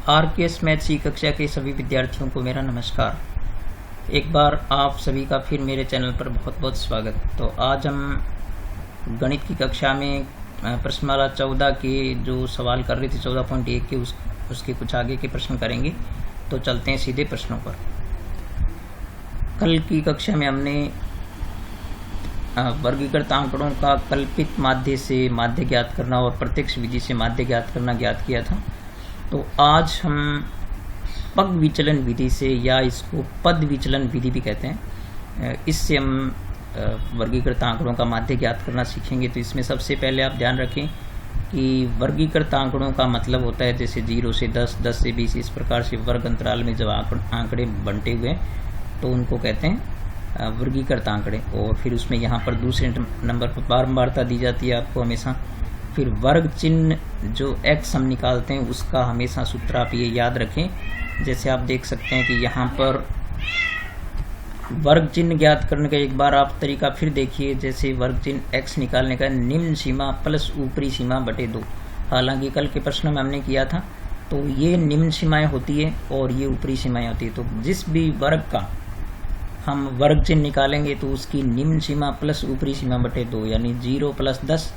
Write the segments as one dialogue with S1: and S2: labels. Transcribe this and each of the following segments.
S1: RKS math सी कक्षा के सभी विद्यार्थियों को मेरा नमस्कार। एक बार आप सभी का फिर मेरे चैनल पर बहुत बहुत स्वागत। तो आज हम गणित की कक्षा में प्रश्नमाला 14 के जो सवाल कर रहे थे 14.1 के उसके कुछ आगे के प्रश्न करेंगे। तो चलते हैं सीधे प्रश्नों पर। कल की कक्षा में हमने वर्गीकृत आंकड़ों का कल्पित माध्य से माध्य ज्ञात करना और प्रत्यक्ष विधि से माध्य ज्ञात करना ज्ञात किया था। तो आज हम पग विचलन विधि से, या इसको पद विचलन विधि भी कहते हैं, इससे हम वर्गीकृत आंकड़ों का माध्य ज्ञात करना सीखेंगे। तो इसमें सबसे पहले आप ध्यान रखें कि वर्गीकृत आंकड़ों का मतलब होता है जैसे 0 से 10, 10 से 20, इस प्रकार से वर्ग अंतराल में जब आंकड़े बंटे हुए हैं तो उनको कहते हैं वर्गीकृत आंकड़े। और फिर उसमें यहाँ पर दूसरे नंबर पर बारंबारता दी जाती है आपको हमेशा। फिर वर्ग चिन्ह जो x हम निकालते हैं उसका हमेशा सूत्र आप ये याद रखें। जैसे आप देख सकते हैं कि यहाँ पर वर्ग चिन्ह ज्ञात करने का एक बार आप तरीका फिर देखिए। जैसे वर्ग चिन्ह x निकालने का निम्न सीमा प्लस ऊपरी सीमा बटे 2। हालांकि कल के प्रश्न में हमने किया था तो ये निम्न सीमाएं होती है और ये ऊपरी सीमाएं होती है। तो जिस भी वर्ग का हम वर्ग चिन्ह निकालेंगे तो उसकी निम्न सीमा प्लस ऊपरी सीमा बटे 2, यानी 0 + 10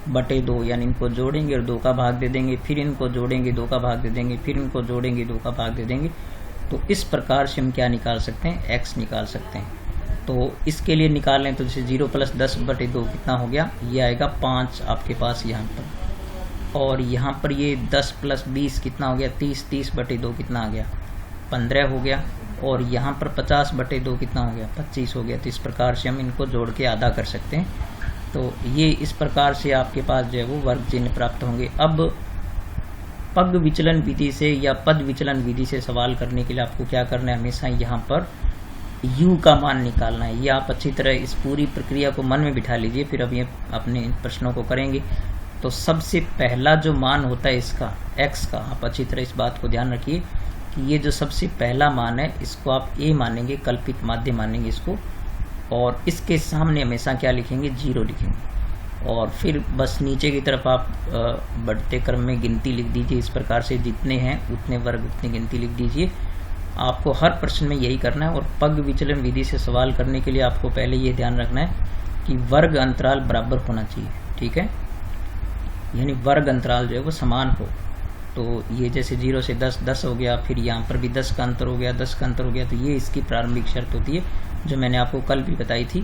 S1: बटे 2, यानी इनको जोड़ेंगे और 2 का भाग दे देंगे, फिर इनको जोड़ेंगे 2 का भाग दे देंगे, फिर इनको जोड़ेंगे 2 का भाग दे देंगे। तो इस प्रकार से हम क्या निकाल सकते हैं, x निकाल सकते हैं। तो इसके लिए निकालें तो जैसे 0 + 10 बटे 2 कितना हो गया, ये आएगा 5 आपके पास यहाँ पर। और यहाँ पर ये 10 + 20 कितना हो गया, 30, 30 बटे 2 कितना आ गया, 15 हो गया। और यहाँ पर 50 बटे 2 कितना हो गया, 25 हो गया। तो इस प्रकार से हम इनको जोड़ के आधा कर सकते हैं। तो ये इस प्रकार से आपके पास जो है वो वर्ग चिन्ह प्राप्त होंगे। अब पग विचलन विधि से या पद विचलन विधि से सवाल करने के लिए आपको क्या करना है, हमेशा यहाँ पर u का मान निकालना है। ये आप अच्छी तरह इस पूरी प्रक्रिया को मन में बिठा लीजिए, फिर अब ये अपने प्रश्नों को करेंगे। तो सबसे पहला जो मान होता है इसका x का, आप अच्छी तरह इस बात को ध्यान रखिए कि ये जो सबसे पहला मान है इसको आप a मानेंगे, कल्पित माध्य मानेंगे इसको। और इसके सामने हमेशा क्या लिखेंगे, 0 लिखेंगे। और फिर बस नीचे की तरफ आप बढ़ते क्रम में गिनती लिख दीजिए। इस प्रकार से जितने हैं उतने वर्ग उतनी गिनती लिख दीजिए। आपको हर प्रश्न में यही करना है। और पग विचलन विधि से सवाल करने के लिए आपको पहले ये ध्यान रखना है कि वर्ग अंतराल बराबर होना चाहिए, ठीक है, यानी वर्ग अंतराल जो है वो समान हो। तो ये जैसे 0 से 10, 10 हो गया, फिर यहाँ पर भी 10 का अंतर हो गया, 10 का अंतर हो गया। तो ये इसकी प्रारंभिक शर्त होती है जो मैंने आपको कल भी बताई थी।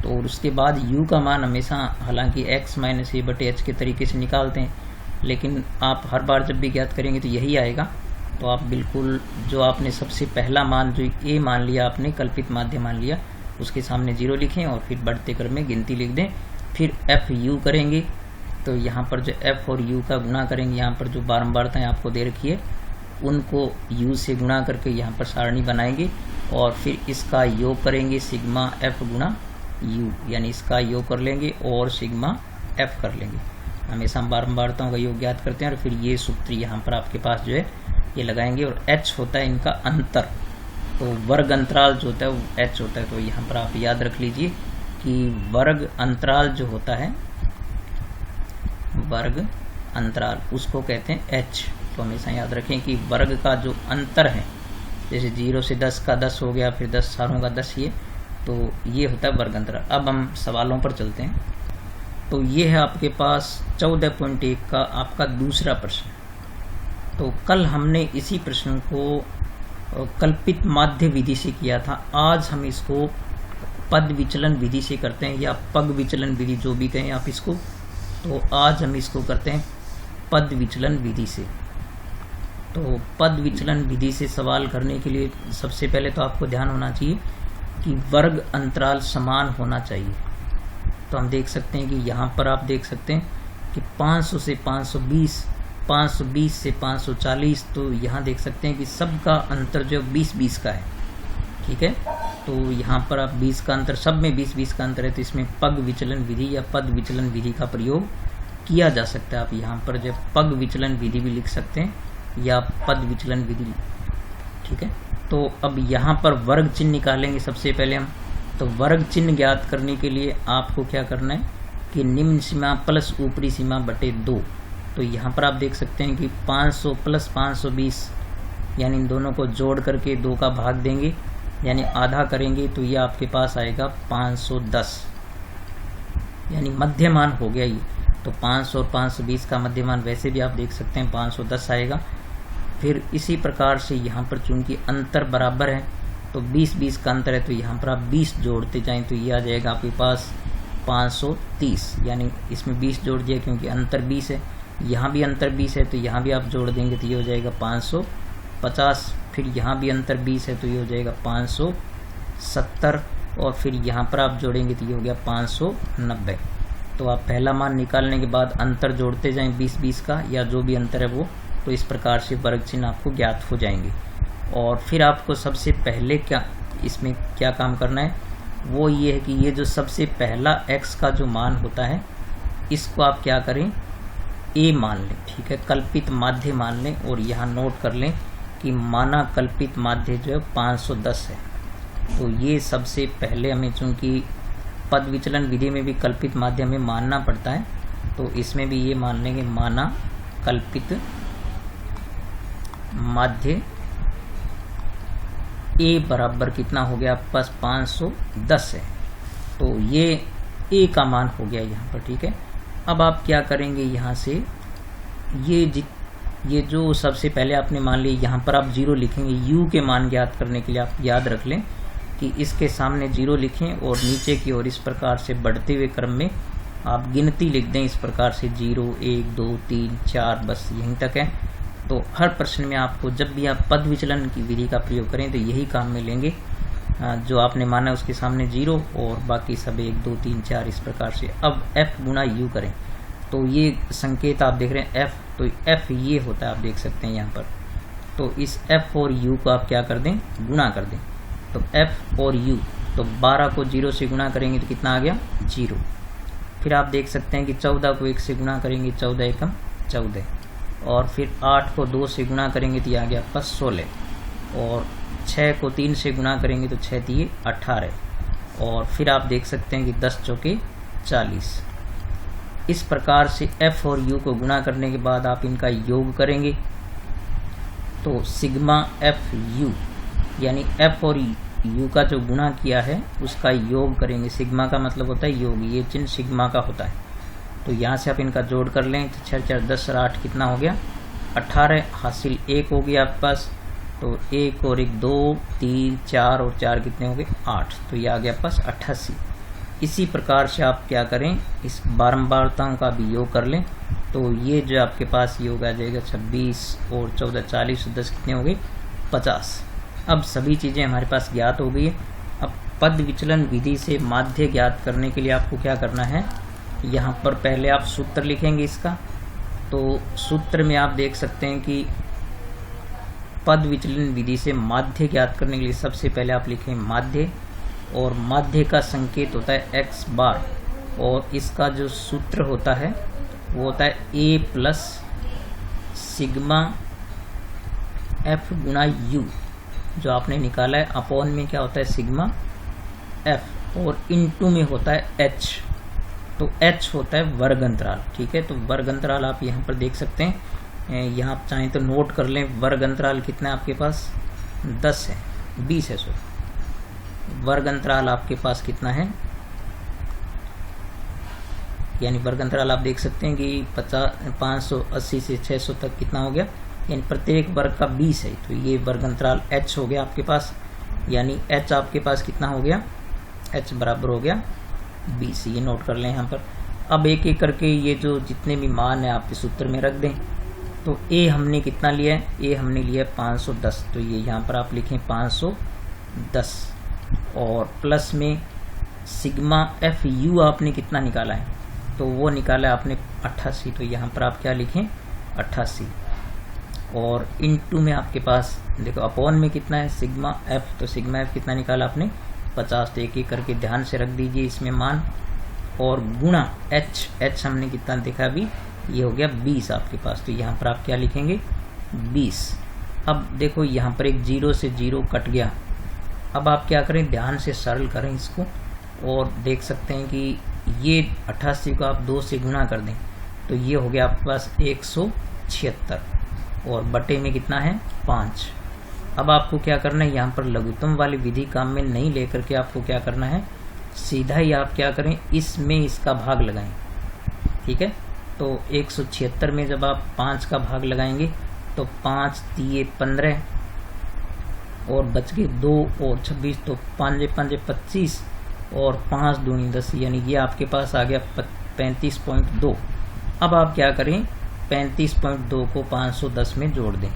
S1: तो और उसके बाद u का मान हमेशा, हालांकि x - a बटे h के तरीके से निकालते हैं, लेकिन आप हर बार जब भी ज्ञात करेंगे तो यही आएगा। तो आप बिल्कुल जो आपने सबसे पहला मान जो a मान लिया, आपने कल्पित माध्य मान लिया, उसके सामने 0 लिखें और फिर बढ़ते क्रम में गिनती लिख दें। फिर fu करेंगे तो यहाँ पर जो f और u का गुणा करेंगे, यहाँ पर जो बारंबारताएं आपको दे रखी है उनको u से गुणा करके यहाँ पर सारणी बनाएंगे। और फिर इसका योग करेंगे सिग्मा f गुणा u, यानी इसका योग कर लेंगे और सिग्मा f कर लेंगे। हमेशा हम बारंबारताओं का योग ज्ञात करते हैं। और फिर ये सूत्र यहाँ पर आपके पास जो है ये लगाएंगे। और h होता है इनका अंतर, तो वर्ग अंतराल जो होता है वो h होता है। तो यहाँ पर आप याद रख लीजिए कि वर्ग अंतराल जो होता है, वर्ग अंतराल उसको कहते हैं h। तो हमेशा याद रखें कि वर्ग का जो अंतर है, जैसे 0 से 10 का 10 हो गया, फिर 10 सारों का 10, ये होता है वर्ग अंतराल। अब हम सवालों पर चलते हैं। तो ये है आपके पास 14.1 का आपका दूसरा प्रश्न। तो कल हमने इसी प्रश्न को कल्पित माध्य विधि से किया था। आज हम इसको पद विचलन विधि से करते हैं, या पग विचलन विधि जो भी कहें आप इसको। तो आज हम इसको करते हैं पद विचलन विधि से। तो पद विचलन विधि से सवाल करने के लिए सबसे पहले तो आपको ध्यान होना चाहिए कि वर्ग अंतराल समान होना चाहिए। तो हम देख सकते हैं कि यहाँ पर आप देख सकते हैं कि 500 से 520, 520 से 540, तो यहाँ देख सकते हैं कि सबका अंतर जो 20-20 का है, ठीक है। तो यहाँ पर आप 20 का अंतर, सब में 20-20 का अंतर है, तो इसमें पग विचलन विधि या पद विचलन विधि का प्रयोग किया जा सकता है। आप यहाँ पर जो पग विचलन विधि भी लिख सकते हैं या पद विचलन विधि, ठीक है। तो अब यहाँ पर वर्ग चिन्ह निकालेंगे सबसे पहले हम। तो वर्ग चिन्ह ज्ञात करने के लिए आपको क्या करना है कि निम्न सीमा प्लस ऊपरी सीमा बटे 2, तो यहाँ पर आप देख सकते हैं कि 500 प्लस 520 यानी इन दोनों को जोड़ करके 2 का भाग देंगे यानी आधा करेंगे तो ये आपके पास आएगा 510 यानी मध्यमान हो गया ये। तो 500 और 520 का मध्यमान वैसे भी आप देख सकते हैं 510 आएगा। फिर इसी प्रकार से यहाँ पर चूंकि अंतर बराबर है तो 20-20 का अंतर है तो यहाँ पर आप 20 जोड़ते जाएं तो ये आ जाएगा आपके पास 530 यानी इसमें 20 जोड़ दिया क्योंकि अंतर 20 है, यहाँ भी अंतर 20 है तो यहाँ भी आप जोड़ देंगे तो ये हो जाएगा 550। फिर यहाँ भी अंतर 20 है तो ये हो जाएगा 570 और फिर यहाँ पर आप जोड़ेंगे तो ये हो गया 590। तो आप पहला मान निकालने के बाद अंतर जोड़ते जाएं 20-20 का या जो भी अंतर है वो, तो इस प्रकार से वर्ग चिन्ह आपको ज्ञात हो जाएंगे। और फिर आपको सबसे पहले क्या इसमें क्या काम करना है वो ये है कि ये जो सबसे पहला x का जो मान होता है इसको आप क्या करें a मान लें, ठीक है, कल्पित माध्य मान लें। और यहाँ नोट कर लें कि माना कल्पित माध्य जो है 510 है। तो ये सबसे पहले हमें चूंकि पद विचलन विधि में भी कल्पित माध्य हमें मानना पड़ता है तो इसमें भी ये मान लेंगे माना कल्पित माध्य a बराबर कितना हो गया आपके पास 510 है। तो ये a का मान हो गया यहाँ पर, ठीक है। अब आप क्या करेंगे यहाँ से ये जो सबसे पहले आपने मान लिया यहाँ पर आप 0 लिखेंगे। u के मान ज्ञात करने के लिए आप याद रख लें कि इसके सामने 0 लिखें और नीचे की ओर इस प्रकार से बढ़ते हुए क्रम में आप गिनती लिख दें इस प्रकार से 0 1 2 3 4 बस यहीं तक है। तो हर प्रश्न में आपको जब भी आप पद विचलन की विधि का प्रयोग करें तो यही काम में लेंगे, जो आपने माना उसके सामने 0 और बाकी सब 1 2 3 4 इस प्रकार से। अब f गुणा u करें तो ये संकेत आप देख रहे हैं f, तो f ये होता है आप देख सकते हैं यहाँ पर। तो इस f और u को आप क्या कर दें गुणा कर दें। तो f और u तो 12 को 0 से गुणा करेंगे तो कितना आ गया 0। फिर आप देख सकते हैं कि 14 को 1 से गुणा करेंगे 14 एकम 14 और फिर 8 को 2 से गुणा करेंगे तो ये आ गया आपका 16 और 6 को 3 से गुणा करेंगे तो 6 दिए 18 और फिर आप देख सकते हैं कि 10 चौके 40। इस प्रकार से f और u को गुणा करने के बाद आप इनका योग करेंगे तो सिग्मा f u यानी f और u का जो गुणा किया है उसका योग करेंगे। सिग्मा का मतलब होता है योग, ये चिन्ह सिग्मा का होता है। तो यहाँ से आप इनका जोड़ कर लें तो 6 4 10 और 8 कितना हो गया 18 हासिल 1 हो गया आपके पास। तो 1 और 1 2 3 4 और 4 कितने हो गए 8, तो ये आ गया आपके पास 88। इसी प्रकार से आप क्या करें इस बारंबारताओं का भी योग कर लें तो ये जो आपके पास योग आ जाएगा 26 और 14 40 और 10 कितने हो गए 50। अब सभी चीज़ें हमारे पास ज्ञात हो गई है। अब पद विचलन विधि से माध्य ज्ञात करने के लिए आपको क्या करना है, यहाँ पर पहले आप सूत्र लिखेंगे इसका। तो सूत्र में आप देख सकते हैं कि पद विचलन विधि से माध्य ज्ञात करने के लिए सबसे पहले आप लिखें माध्य और माध्य का संकेत होता है x बार और इसका जो सूत्र होता है वो होता है a प्लस सिग्मा f गुणा u जो आपने निकाला है अपॉन में क्या होता है सिग्मा f और इनटू में होता है h। तो h होता है वर्ग अंतराल, ठीक है। तो वर्ग अंतराल आप यहाँ पर देख सकते हैं, यहाँ आप चाहें तो नोट कर लें वर्ग अंतराल कितना है आपके पास 10 है 20 है वर्ग अंतराल आपके पास कितना है, यानी वर्ग अंतराल आप देख सकते हैं कि 580 से 600 तक कितना हो गया, यानी प्रत्येक वर्ग का 20 है। तो ये वर्ग अंतराल h हो गया आपके पास, यानी h आपके पास कितना हो गया h बराबर हो गया 20। ये नोट कर लें यहाँ पर। अब एक एक करके ये जो जितने भी मान है आप इस सूत्र में रख दें। तो a हमने कितना लिया है, a हमने लिया है 510, तो ये यहाँ पर आप लिखें 510 और प्लस में सिग्मा f u आपने कितना निकाला है, तो वो निकाला है आपने 88, तो यहाँ पर आप क्या लिखें 88 और इनटू में आपके पास देखो अपॉन में कितना है सिग्मा f, तो सिग्मा f कितना निकाला आपने 50। तो एक एक करके ध्यान से रख दीजिए इसमें मान और गुणा h हमने कितना देखा अभी, ये हो गया 20 आपके पास। तो यहाँ पर आप क्या लिखेंगे 20। अब देखो यहाँ पर एक 0 से 0 कट गया। अब आप क्या करें ध्यान से सरल करें इसको और देख सकते हैं कि ये 88 को आप 2 से गुणा कर दें तो ये हो गया आपके पास 176 और बटे में कितना है 5। अब आपको क्या करना है, यहाँ पर लघुत्तम वाली विधि काम में नहीं लेकर के आपको क्या करना है, सीधा ही आप क्या करें, इसमें इसका भाग लगाएं। ठीक है, तो 176 में जब आप 5 का भाग लगाएंगे तो 5 3 15 और बच गए 2 और 26, तो 5 5 25 और 5 दूनी 10, यानी ये आपके पास आ गया 35.2। अब आप क्या करें, 35.2 को 510 में जोड़ दें,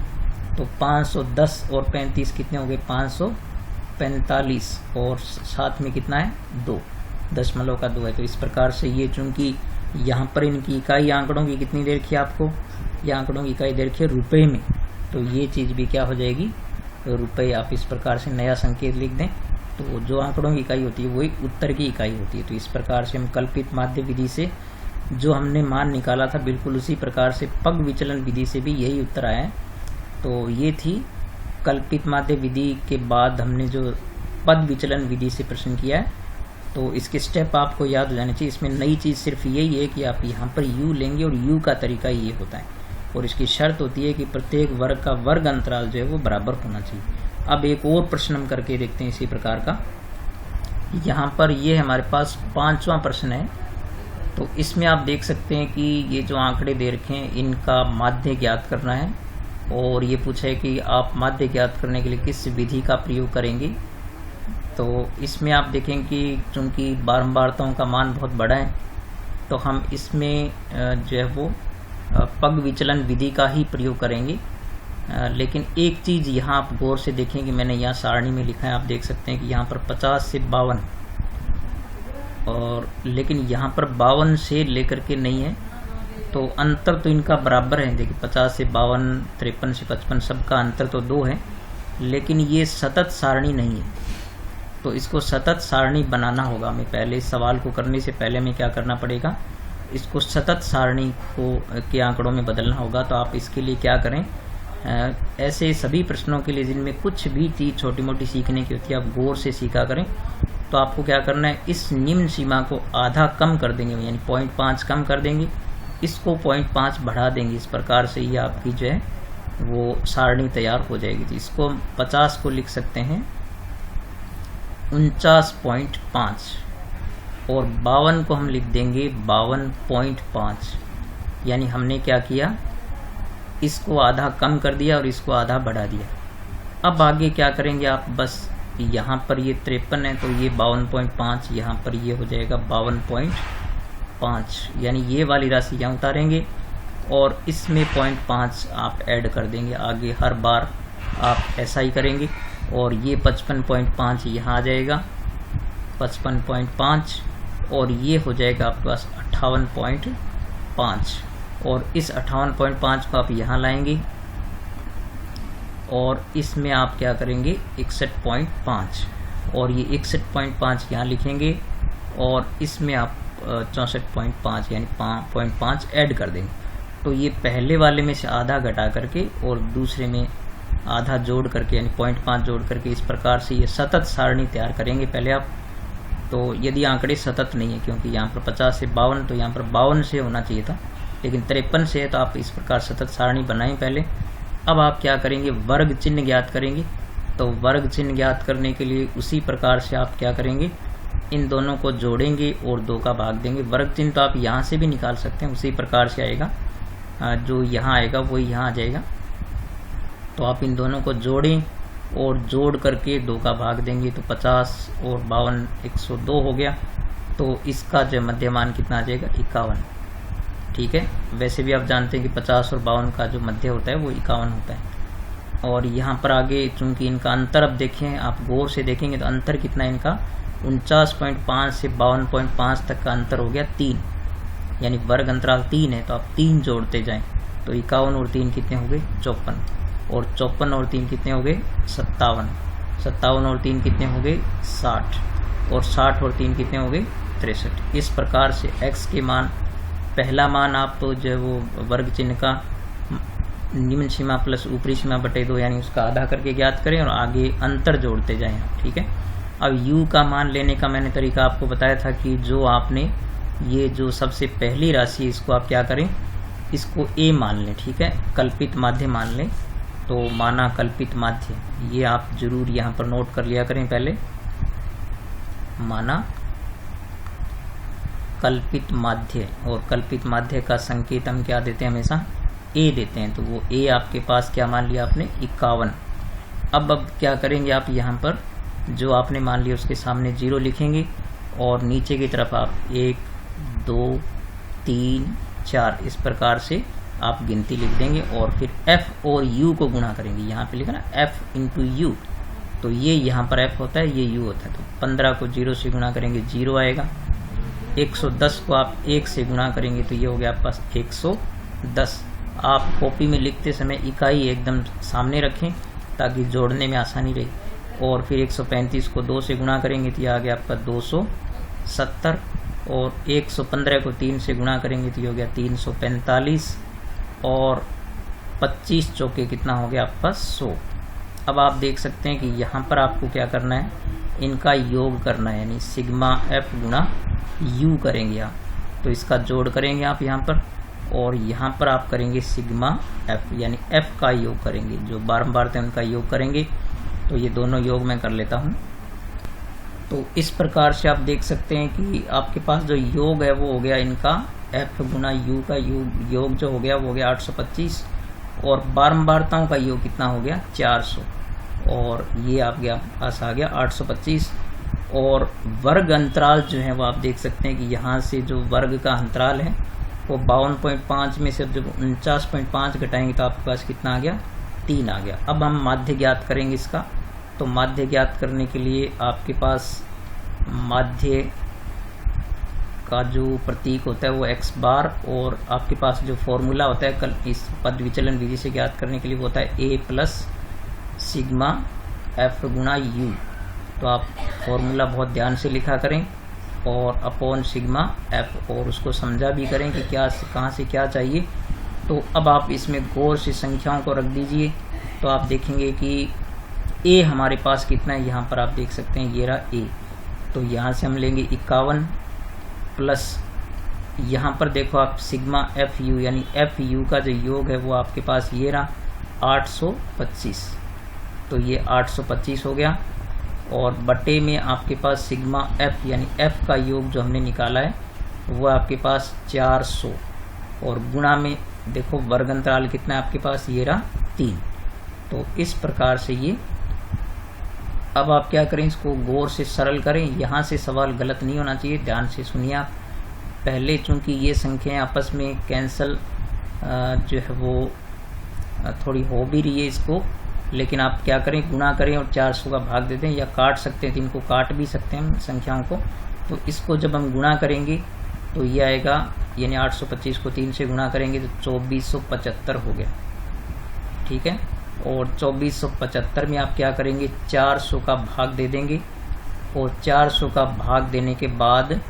S1: तो 510 और 35 कितने हो गए, 545 और साथ में कितना है 2, दशमलव का 2 है। तो इस प्रकार से ये, चूंकि यहाँ पर इनकी इकाई आंकड़ों की कितनी दे रखी है आपको, ये आंकड़ों की इकाई दे रखी है रुपये में, तो ये चीज़ भी क्या हो जाएगी, तो रुपये। आप इस प्रकार से नया संकेत लिख दें, तो जो आंकड़ों की इकाई होती है वही उत्तर की इकाई होती है। तो इस प्रकार से हम कल्पित माध्य विधि से जो हमने मान निकाला था, बिल्कुल उसी प्रकार से पग विचलन विधि से भी यही उत्तर आया है। तो ये थी कल्पित माध्य विधि के बाद हमने जो पद विचलन विधि से प्रश्न किया है, तो इसके स्टेप आपको याद हो जाने चाहिए। इसमें नई चीज़ सिर्फ यही है कि आप यहाँ पर u लेंगे और u का तरीका ये होता है, और इसकी शर्त होती है कि प्रत्येक वर्ग का वर्ग अंतराल जो है वो बराबर होना चाहिए। अब एक और प्रश्न हम करके देखते हैं इसी प्रकार का। यहाँ पर ये हमारे पास 5वां प्रश्न है, तो इसमें आप देख सकते हैं कि ये जो आंकड़े दे रखे हैं इनका माध्य ज्ञात करना है, और ये पूछा है कि आप माध्य ज्ञात करने के लिए किस विधि का प्रयोग करेंगे। तो इसमें आप देखें कि चूंकि बारंबारताओं का मान बहुत बड़ा है, तो हम इसमें जो है वो पग विचलन विधि का ही प्रयोग करेंगे। लेकिन एक चीज़ यहाँ आप गौर से देखें कि मैंने यहाँ सारणी में लिखा है, आप देख सकते हैं कि यहाँ पर 50 से 52, और लेकिन यहाँ पर 52 से लेकर के नहीं है, तो अंतर तो इनका बराबर है। देखिए 50 से 52, 53 से 55, सबका अंतर तो 2 है, लेकिन ये सतत सारणी नहीं है। तो इसको सतत सारणी बनाना होगा हमें। पहले इस सवाल को करने से पहले हमें क्या करना पड़ेगा, इसको सतत सारणी को के आंकड़ों में बदलना होगा। तो आप इसके लिए क्या करें, ऐसे सभी प्रश्नों के लिए जिनमें कुछ भी चीज़ छोटी मोटी सीखने की होती है, आप गौर से सीखा करें। तो आपको क्या करना है, इस निम्न सीमा को आधा कम कर देंगे, यानी 0.5 कम कर देंगे, इसको 0.5 बढ़ा देंगे। इस प्रकार से ये आपकी जो है वो सारणी तैयार हो जाएगी। तो इसको 50 को लिख सकते हैं 49.5 और 52 को हम लिख देंगे 52.5। यानी हमने क्या किया, इसको आधा कम कर दिया और इसको आधा बढ़ा दिया। अब आगे क्या करेंगे आप, बस यहाँ पर ये 53 है तो ये 52.5, यहाँ पर ये हो जाएगा 52.5, यानी ये वाली राशि यहाँ उतारेंगे और इसमें 0.5 आप ऐड कर देंगे। आगे हर बार आप ऐसा ही करेंगे, और ये 55.5 यहाँ आ जाएगा 55.5, और ये हो जाएगा आपके पास 58.5, और इस 58.5 को आप यहाँ लाएंगे और इसमें आप क्या करेंगे 61.5, और ये 61.5 यहाँ लिखेंगे और इसमें आप 64.5 यानी 0.5 ऐड कर देंगे। तो ये पहले वाले में से आधा घटा करके और दूसरे में आधा जोड़ करके यानी 0.5 जोड़ करके इस प्रकार से ये सतत सारणी तैयार करेंगे पहले आप। तो यदि आंकड़े सतत नहीं है, क्योंकि यहाँ पर 50 से 52, तो यहाँ पर 52 से होना चाहिए था, लेकिन 53 से है, तो आप इस प्रकार सतत सारणी बनाएं पहले। अब आप क्या करेंगे, वर्ग चिन्ह ज्ञात करेंगे। तो वर्ग चिन्ह ज्ञात करने के लिए उसी प्रकार से आप क्या करेंगे, इन दोनों को जोड़ेंगे और 2 का भाग देंगे। वर्ग चिन्ह तो आप यहाँ से भी निकाल सकते हैं, उसी प्रकार से आएगा, जो यहाँ आएगा वो यहाँ आ जाएगा। तो आप इन दोनों को जोड़ें और जोड़ करके 2 का भाग देंगे, तो 50 और 52 102 हो गया। तो इसका जो मध्यमान कितना आ जाएगा 51। ठीक है, वैसे भी आप जानते हैं कि 50 और 52 का जो मध्य होता है वो 51 होता है। और यहाँ पर आगे चूंकि इनका अंतर अब देखें, आप गौर से देखेंगे तो अंतर कितना है इनका, 49.5 से 52.5 तक का अंतर हो गया 3, यानी वर्ग अंतराल 3 है। तो आप 3 जोड़ते जाएं, तो 51 और 3 कितने हो गए 54, और 54 और 3 कितने हो गए 57, 57 और 3 कितने हो गए 60, और 60 और 3 कितने हो गए 63। इस प्रकार से x के मान, पहला मान आप तो जो वो वर्ग चिन्ह का निम्न सीमा प्लस ऊपरी सीमा बटे 2 यानी उसका आधा करके ज्ञात करें, और आगे अंतर जोड़ते जाएं। ठीक है, अब u का मान लेने का मैंने तरीका आपको बताया था कि जो आपने ये जो सबसे पहली राशि है इसको आप क्या करें, इसको ए मान लें, ठीक है, कल्पित माध्य मान लें। तो माना कल्पित माध्य, ये आप जरूर यहाँ पर नोट कर लिया करें पहले, माना कल्पित माध्य। और कल्पित माध्य का संकेत हम क्या देते हैं, हमेशा ए देते हैं। तो वो ए आपके पास क्या मान लिया आपने, 51। अब क्या करेंगे आप, यहाँ पर जो आपने मान लिया उसके सामने 0 लिखेंगे और नीचे की तरफ आप 1 2 3 4 इस प्रकार से आप गिनती लिख देंगे और फिर f और u को गुणा करेंगे। यहाँ पे लिखा ना f इंटू यू, तो ये यहाँ पर f होता है, ये u होता है। तो 15 को 0 से गुणा करेंगे 0 आएगा। 110 को आप 1 से गुणा करेंगे तो ये हो गया आपके पास 110। आप कॉपी में लिखते समय इकाई एकदम सामने रखें ताकि जोड़ने में आसानी रहे। और फिर 135 को 2 से गुणा करेंगे तो ये आ गया आपका 270 और 115 को 3 से गुणा करेंगे तो ये हो गया 345 और 25 चौके कितना हो गया आपका 100। अब आप देख सकते हैं कि यहाँ पर आपको क्या करना है, इनका योग करना है, यानी सिग्मा एफ गुणा यू करेंगे आप। तो इसका जोड़ करेंगे आप यहाँ पर और यहाँ पर आप करेंगे सिग्मा एफ, यानी एफ का योग करेंगे। जो बारंबार थे उनका योग करेंगे। तो ये दोनों योग मैं कर लेता हूँ। तो इस प्रकार से आप देख सकते हैं कि आपके पास जो योग है वो हो गया इनका एफ गुना यू का योग जो हो गया वो हो गया 825 और बारंबारताओं का योग कितना हो गया 400 और ये आप गया पास आ गया 825। और वर्ग अंतराल जो है वो आप देख सकते हैं कि यहाँ से जो वर्ग का अंतराल है वो 52.5 में से जब 49.5 घटाएंगे तो आपके पास कितना आ गया 3 आ गया। अब हम माध्य ज्ञात करेंगे इसका। तो माध्य ज्ञात करने के लिए आपके पास माध्य का जो प्रतीक होता है वो x बार और आपके पास जो फॉर्मूला होता है कल इस पद विचलन विधि से ज्ञात करने के लिए वो होता है a प्लस सिग्मा f गुणा u। तो आप फॉर्मूला बहुत ध्यान से लिखा करें और अपॉन सिग्मा f और उसको समझा भी करें कि क्या कहाँ से क्या चाहिए। तो अब आप इसमें गौर से संख्याओं को रख दीजिए तो आप देखेंगे कि a हमारे पास कितना है, यहाँ पर आप देख सकते हैं ये रहा a। तो यहाँ से हम लेंगे 51 प्लस यहाँ पर देखो आप सिग्मा एफ यू यानी एफ यू का जो योग है वो आपके पास ये रहा 825। तो ये 825 हो गया और बटे में आपके पास सिग्मा एफ यानी एफ का योग जो हमने निकाला है वो आपके पास 400 और गुणा में देखो वर्ग अंतराल कितना है आपके पास ये रहा 3। तो इस प्रकार से ये अब आप क्या करें, इसको गौर से सरल करें। यहाँ से सवाल गलत नहीं होना चाहिए, ध्यान से सुनिए आप। पहले चूंकि ये संख्याएं आपस में कैंसल जो है वो थोड़ी हो भी रही है इसको, लेकिन आप क्या करें गुणा करें और 400 का भाग दे दें या काट सकते हैं, तो इनको काट भी सकते हैं संख्याओं को। तो इसको जब हम गुणा करेंगे तो ये आएगा यानी 825 को 3 से गुणा करेंगे तो 2475 हो गया, ठीक है। और 2475 में आप क्या करेंगे 400 का भाग दे देंगे और 400 का भाग देने के बाद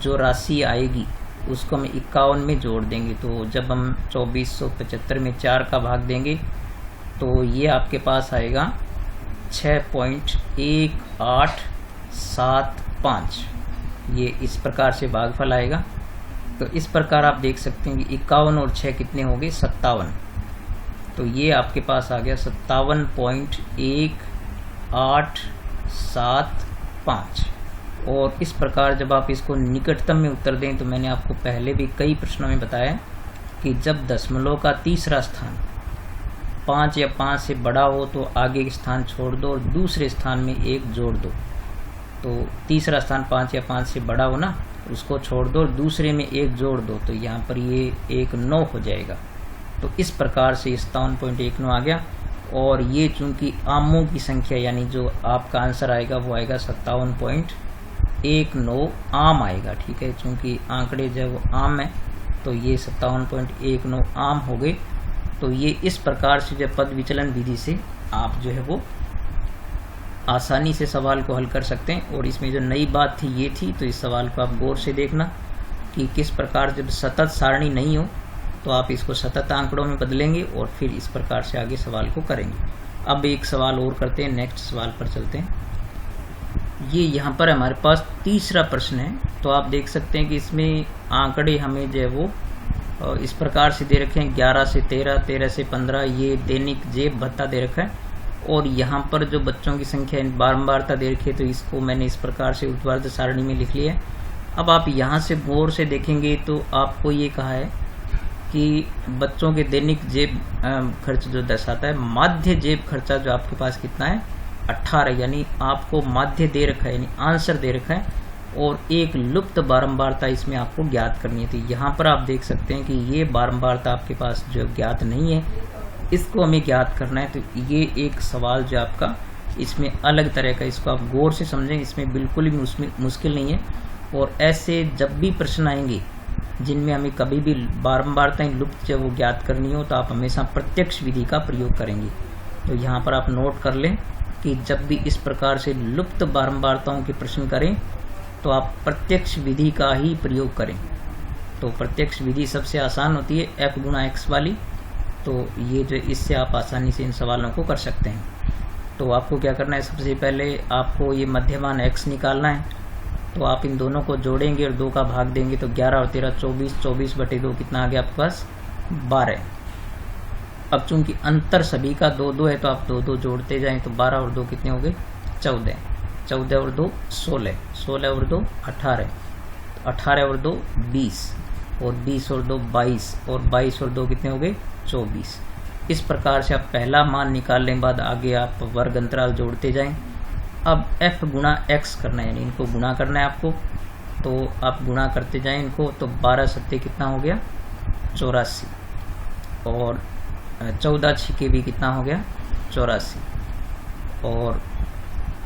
S1: जो राशि आएगी उसको हम 51 में जोड़ देंगे। तो जब हम 2475 में 4 का भाग देंगे तो ये आपके पास आएगा 6.1875। ये इस प्रकार से भागफल आएगा। तो इस प्रकार आप देख सकते हैं कि 51 और 6 कितने हो गए 57। तो ये आपके पास आ गया 57.1875। और इस प्रकार जब आप इसको निकटतम में उत्तर दें तो मैंने आपको पहले भी कई प्रश्नों में बताया कि जब दशमलव का तीसरा स्थान 5 या 5 से बड़ा हो तो आगे के स्थान छोड़ दो और दूसरे स्थान में 1 जोड़ दो। तो तीसरा स्थान 5 या 5 से बड़ा हो ना, उसको छोड़ दो और दूसरे में 1 जोड़ दो तो यहाँ पर ये 9 हो जाएगा। तो इस प्रकार से 57.19 आ गया। और ये चूंकि आमों की संख्या यानी जो आपका आंसर आएगा वो आएगा 57.19 आम आएगा, ठीक है। चूंकि आंकड़े जब आम है तो ये 57.19 आम हो गए। तो ये इस प्रकार से जब पद विचलन विधि से आप जो है वो आसानी से सवाल को हल कर सकते हैं। और इसमें जो नई बात थी ये थी, तो इस सवाल को आप गौर से देखना कि किस प्रकार जब सतत सारणी नहीं हो तो आप इसको सतत आंकड़ों में बदलेंगे और फिर इस प्रकार से आगे सवाल को करेंगे। अब एक सवाल और करते हैं, नेक्स्ट सवाल पर चलते हैं। ये यहाँ पर हमारे पास तीसरा प्रश्न है। तो आप देख सकते हैं कि इसमें आंकड़े हमें जो है वो इस प्रकार से दे रखे हैं, 11 से 13, 13 से 15, ये दैनिक जेब भत्ता दे रखा है। और यहाँ पर जो बच्चों की संख्या बारंबारता दे रखी है, तो इसको मैंने इस प्रकार से ऊर्ध्वाधर सारणी में लिख लिया है। अब आप यहाँ से गौर से देखेंगे तो आपको ये कहा है कि बच्चों के दैनिक जेब खर्च जो दर्शाता है, माध्य जेब खर्चा जो आपके पास कितना है 18, यानी आपको माध्य दे रखा है, यानी आंसर दे रखा है। और एक लुप्त बारंबारता इसमें आपको ज्ञात करनी थी। यहाँ पर आप देख सकते हैं कि ये बारंबारता आपके पास जो ज्ञात नहीं है, इसको हमें ज्ञात करना है। तो ये एक सवाल जो आपका इसमें अलग तरह का, इसको आप गौर से समझें, इसमें बिल्कुल भी मुश्किल नहीं है। और ऐसे जब भी प्रश्न आएंगे जिनमें हमें कभी भी बारंबारताएं लुप्त जब वो ज्ञात करनी हो, तो आप हमेशा प्रत्यक्ष विधि का प्रयोग करेंगे। तो यहाँ पर आप नोट कर लें कि जब भी इस प्रकार से लुप्त बारंबारताओं के प्रश्न करें तो आप प्रत्यक्ष विधि का ही प्रयोग करें। तो प्रत्यक्ष विधि सबसे आसान होती है f गुणा x वाली। तो ये जो इससे आप आसानी से इन सवालों को कर सकते हैं। तो आपको क्या करना है, सबसे पहले आपको ये मध्यमान x निकालना है। तो आप इन दोनों को जोड़ेंगे और 2 का भाग देंगे, तो 11 और 13 24, 24/2 कितना आ गया आपके पास 12। अब चूंकि अंतर सभी का 2-2 है, तो आप 2-2 जोड़ते जाएं, तो 12 और 2 कितने हो गए 14, 14 और 2 16, 16 और 2 18, 18 और 2 20, और 20 और 2 22, और 22 और 2 कितने हो गए 24। इस प्रकार से आप पहला मान निकालने के बाद आगे आप वर्ग अंतराल जोड़ते जाएं। अब f गुणा x करना है, यानी इनको गुणा करना है आपको। तो आप गुणा करते जाएं इनको, तो 12 सत्ते कितना हो गया 84, और 14 छिके भी कितना हो गया 84, और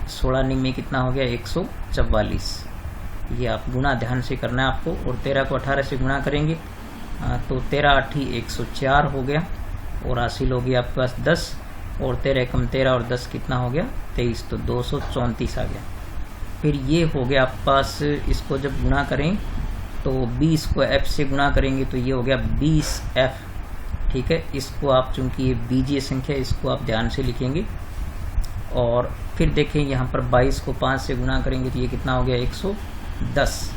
S1: 16 निम्मे कितना हो गया 144। ये आप गुणा ध्यान से करना है आपको। और 13 को 18 से गुणा करेंगे तो 13 8 104 हो गया, और हासिल हो गया आपके पास 10, और 13 कम 13 और 10 कितना हो गया 23, तो 234 आ गया। फिर ये हो गया आपके पास, इसको जब गुणा करें तो 20 को f से गुणा करेंगे तो ये हो गया 20f। ठीक है, इसको आप चूंकि ये बीजीय संख्या, इसको आप ध्यान से लिखेंगे। और फिर देखें यहाँ पर 22 को 5 से गुणा करेंगे तो ये कितना हो गया 110,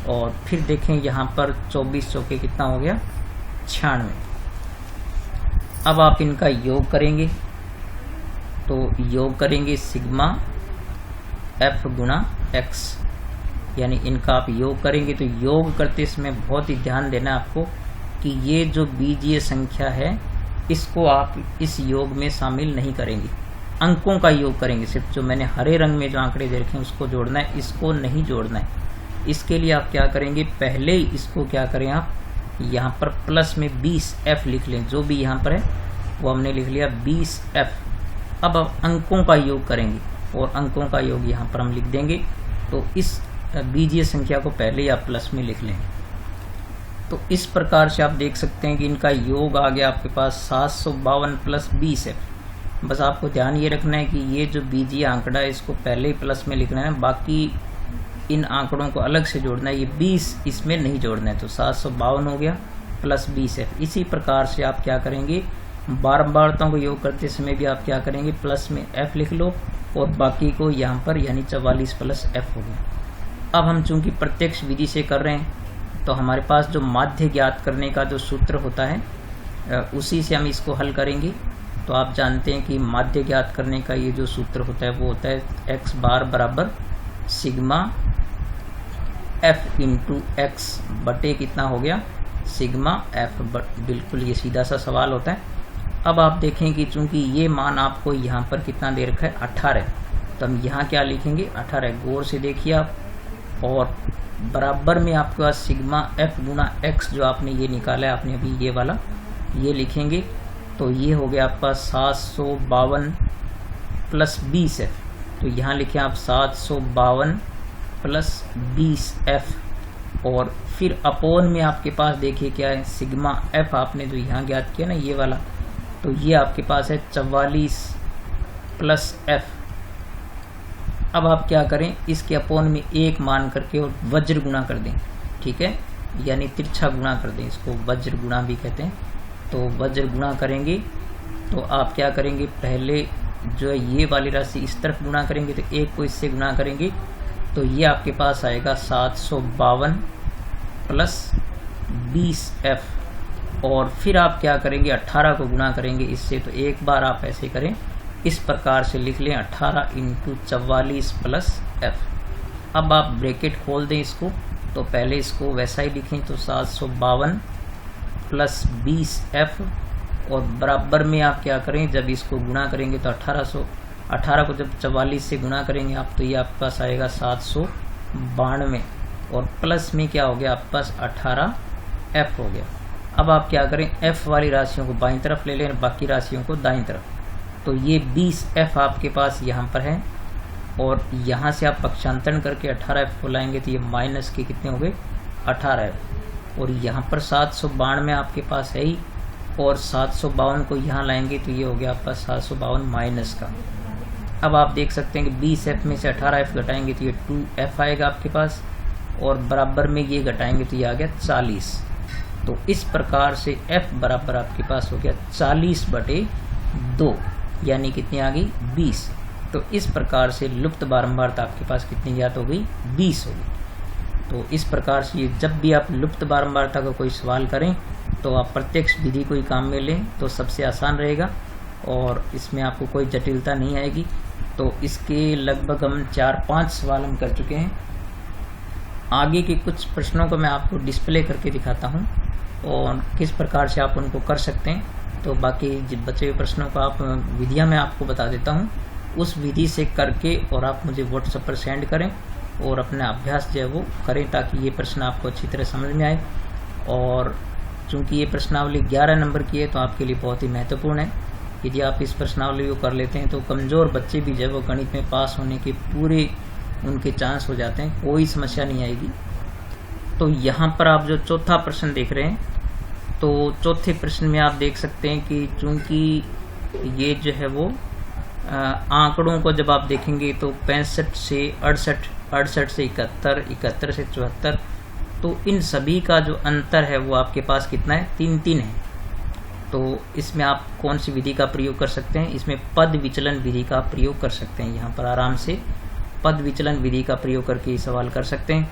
S1: और फिर देखें यहाँ पर 24 चौके कितना हो गया 96। अब आप इनका योग करेंगे, तो योग करेंगे सिग्मा f गुणा x, यानी इनका आप योग करेंगे। तो योग करते समय बहुत ही ध्यान देना है आपको कि ये जो बीजीय संख्या है इसको आप इस योग में शामिल नहीं करेंगे, अंकों का योग करेंगे। सिर्फ जो मैंने हरे रंग में जो आंकड़े दे रखे हैं उसको जोड़ना है, इसको नहीं जोड़ना है। इसके लिए आप क्या करेंगे, पहले ही इसको क्या करें, आप यहाँ पर प्लस में 20f लिख लें। जो भी यहाँ पर है वो हमने लिख लिया 20f। अब अंकों का योग करेंगे, और अंकों का योग यहाँ पर हम लिख देंगे। तो इस बीजीय संख्या को पहले ही आप प्लस में लिख लें। तो इस प्रकार से आप देख सकते हैं कि इनका योग आ गया आपके पास 752 प्लस 20f। बस आपको ध्यान ये रखना है कि ये जो बीजीय आंकड़ा है इसको पहले ही प्लस में लिखना है, बाकी इन आंकड़ों को अलग से जोड़ना है। ये 20 इसमें नहीं जोड़ना है। तो 752 हो गया प्लस 20f। इसी प्रकार से आप क्या करेंगे, बारंबारताओं को योग करते समय भी आप क्या करेंगे, प्लस में f लिख लो, और बाकी को यहाँ पर यानी 44 प्लस f हो गया। अब हम चूंकि प्रत्यक्ष विधि से कर रहे हैं, तो हमारे पास जो माध्य ज्ञात करने का जो सूत्र होता है उसी से हम इसको हल करेंगे। तो आप जानते हैं कि माध्य ज्ञात करने का ये जो सूत्र होता है वो होता है x बार बराबर सिग्मा f इंटू एक्स बटे कितना हो गया सिग्मा f। बिल्कुल ये सीधा सा सवाल होता है। अब आप देखें कि चूंकि ये मान आपको यहाँ पर कितना दे रखा है 18, तो हम यहाँ क्या लिखेंगे 18। गौर से देखिए आप, और बराबर में आपके पास सिग्मा f गुणा x जो आपने ये निकाला है, आपने अभी ये वाला ये लिखेंगे। तो ये हो गया आपका 752 प्लस 20f। तो यहाँ लिखें आप 752 प्लस 20f, और फिर अपोन में आपके पास देखिए क्या है सिग्मा f आपने जो यहाँ ज्ञात किया ना ये वाला, तो ये आपके पास है 44 प्लस f। अब आप क्या करें, इसके अपोन में 1 मान करके और वज्र गुणा कर दें। ठीक है, यानी तिरछा गुणा कर दें, इसको वज्र गुणा भी कहते हैं। तो वज्र गुणा करेंगे तो आप क्या करेंगे, पहले जो है ये वाली राशि इस तरफ गुणा करेंगे तो 1 को इससे गुणा करेंगे तो ये आपके पास आएगा 752 प्लस 20F। और फिर आप क्या करेंगे 18 को गुणा करेंगे इससे। तो एक बार आप ऐसे करें, इस प्रकार से लिख लें 18 × 44 प्लस F। अब आप ब्रैकेट खोल दें इसको, तो पहले इसको वैसा ही लिखें, तो 752 प्लस 20F और बराबर में आप क्या करें, जब इसको गुणा करेंगे तो 18 को जब 44 से गुणा करेंगे आप, तो ये आपके पास आएगा 792 और प्लस में क्या हो गया आपके पास 18F हो गया। अब आप क्या करें, F वाली राशियों को बाईं तरफ ले लें, बाकी राशियों को दाईं तरफ। तो ये 20F आपके पास यहाँ पर है और यहाँ से आप पक्षांतरण करके 18F को लाएंगे तो ये माइनस के कितने हो गए 18F। और यहाँ पर 792 आपके पास है ही और 752 को यहाँ लाएंगे तो ये हो गया आपका 752 माइनस का। अब आप देख सकते हैं कि 20F में से 18F घटाएंगे तो ये 2F आएगा आपके पास और बराबर में ये घटाएंगे तो ये आ गया 40। तो इस प्रकार से F बराबर आपके पास हो गया 40/2 यानी कितनी आ गई 20। तो इस प्रकार से लुप्त बारंबारता आपके पास कितनी ज्ञात हो गई 20 हो गई। तो इस प्रकार से जब भी आप लुप्त बारंबारता का कोई सवाल करें तो आप प्रत्यक्ष विधि को ही काम में लें तो सबसे आसान रहेगा और इसमें आपको कोई जटिलता नहीं आएगी। तो इसके लगभग हम 4-5 सवाल हम कर चुके हैं। आगे के कुछ प्रश्नों को मैं आपको डिस्प्ले करके दिखाता हूं और किस प्रकार से आप उनको कर सकते हैं। तो बाकी बचे हुए प्रश्नों को आप विधियां मैं आपको बता देता हूं, उस विधि से करके और आप मुझे व्हाट्सएप पर सेंड करें और अपना अभ्यास जो है वो करें ताकि ये प्रश्न आपको अच्छी तरह समझ में आए। और चूंकि ये प्रश्नावली 11 नंबर की है तो आपके लिए बहुत ही महत्वपूर्ण है। यदि आप इस प्रश्नावली को कर लेते हैं तो कमज़ोर बच्चे भी जो है वो गणित में पास होने के पूरे उनके चांस हो जाते हैं, कोई समस्या नहीं आएगी। तो यहाँ पर आप जो चौथा प्रश्न देख रहे हैं, तो चौथे प्रश्न में आप देख सकते हैं कि चूंकि ये जो है वो आंकड़ों को जब आप देखेंगे तो 65 से 68, 68 से 71, 71 से 74, तो इन सभी का जो अंतर है वो आपके पास कितना है 3-3 है। तो इसमें आप कौन सी विधि का प्रयोग कर सकते हैं, इसमें पद विचलन विधि का प्रयोग कर सकते हैं। यहाँ पर आराम से पद विचलन विधि का प्रयोग करके ये सवाल कर सकते हैं।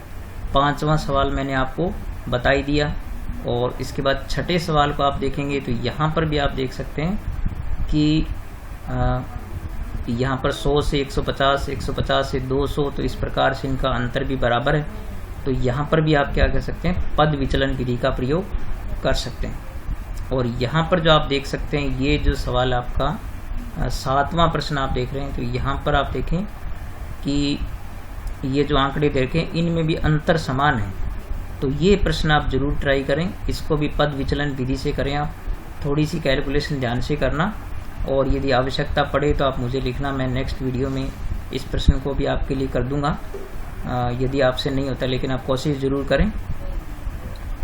S1: 5वां सवाल मैंने आपको बता ही दिया। और इसके बाद छठे सवाल को आप देखेंगे तो यहाँ पर भी आप देख सकते हैं कि यहाँ पर 100 से 150, 150 से 200, तो इस प्रकार से इनका अंतर भी बराबर है। तो यहाँ पर भी आप क्या कर सकते हैं, पद विचलन विधि का प्रयोग कर सकते हैं। और यहाँ पर जो आप देख सकते हैं, ये जो सवाल आपका 7वां प्रश्न आप देख रहे हैं, तो यहाँ पर आप देखें कि ये जो आंकड़े देखें इनमें भी अंतर समान है। तो ये प्रश्न आप जरूर ट्राई करें, इसको भी पद विचलन विधि से करें। आप थोड़ी सी कैलकुलेशन ध्यान से करना और यदि आवश्यकता पड़े तो आप मुझे लिखना, मैं नेक्स्ट वीडियो में इस प्रश्न को भी आपके लिए कर दूंगा यदि आपसे नहीं होता, लेकिन आप कोशिश ज़रूर करें।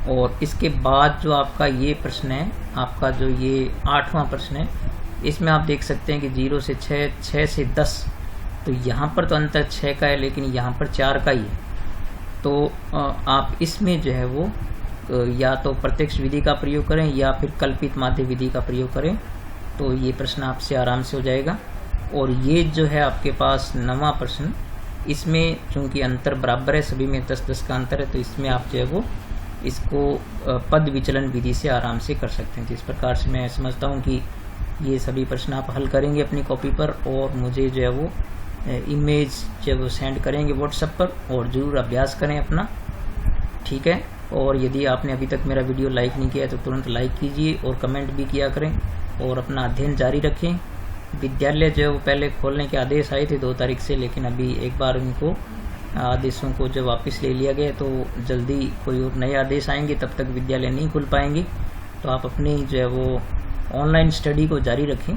S1: और इसके बाद जो आपका ये प्रश्न है, आपका जो ये 8वां प्रश्न है, इसमें आप देख सकते हैं कि 0 से 6, 6 से 10, तो यहाँ पर तो अंतर 6 का है लेकिन यहाँ पर 4 का ही है। तो आप इसमें जो है वो या तो प्रत्यक्ष विधि का प्रयोग करें या फिर कल्पित माध्य विधि का प्रयोग करें, तो ये प्रश्न आपसे आराम से हो जाएगा। और ये जो है आपके पास 9वां प्रश्न, इसमें चूंकि अंतर बराबर है, सभी में 10-10 का अंतर है, तो इसमें आप जो है वो इसको पद विचलन विधि से आराम से कर सकते हैं। तो इस प्रकार से मैं समझता हूँ कि ये सभी प्रश्न आप हल करेंगे अपनी कॉपी पर और मुझे जो है वो इमेज जो वो सेंड करेंगे व्हाट्सएप पर, और ज़रूर अभ्यास करें अपना, ठीक है। और यदि आपने अभी तक मेरा वीडियो लाइक नहीं किया है तो तुरंत लाइक कीजिए और कमेंट भी किया करें और अपना अध्ययन जारी रखें। विद्यालय जो है वो पहले खोलने के आदेश आए थे 2 तारीख से, लेकिन अभी एक बार उनको आदेशों को जो वापस ले लिया गया, तो जल्दी कोई और नए आदेश आएंगे, तब तक विद्यालय नहीं खुल पाएंगे। तो आप अपनी जो है वो ऑनलाइन स्टडी को जारी रखें,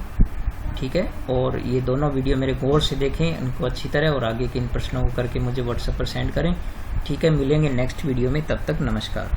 S1: ठीक है। और ये दोनों वीडियो मेरे गौर से देखें इनको अच्छी तरह और आगे के इन प्रश्नों को करके मुझे व्हाट्सएप पर सेंड करें, ठीक है। मिलेंगे नेक्स्ट वीडियो में, तब तक नमस्कार।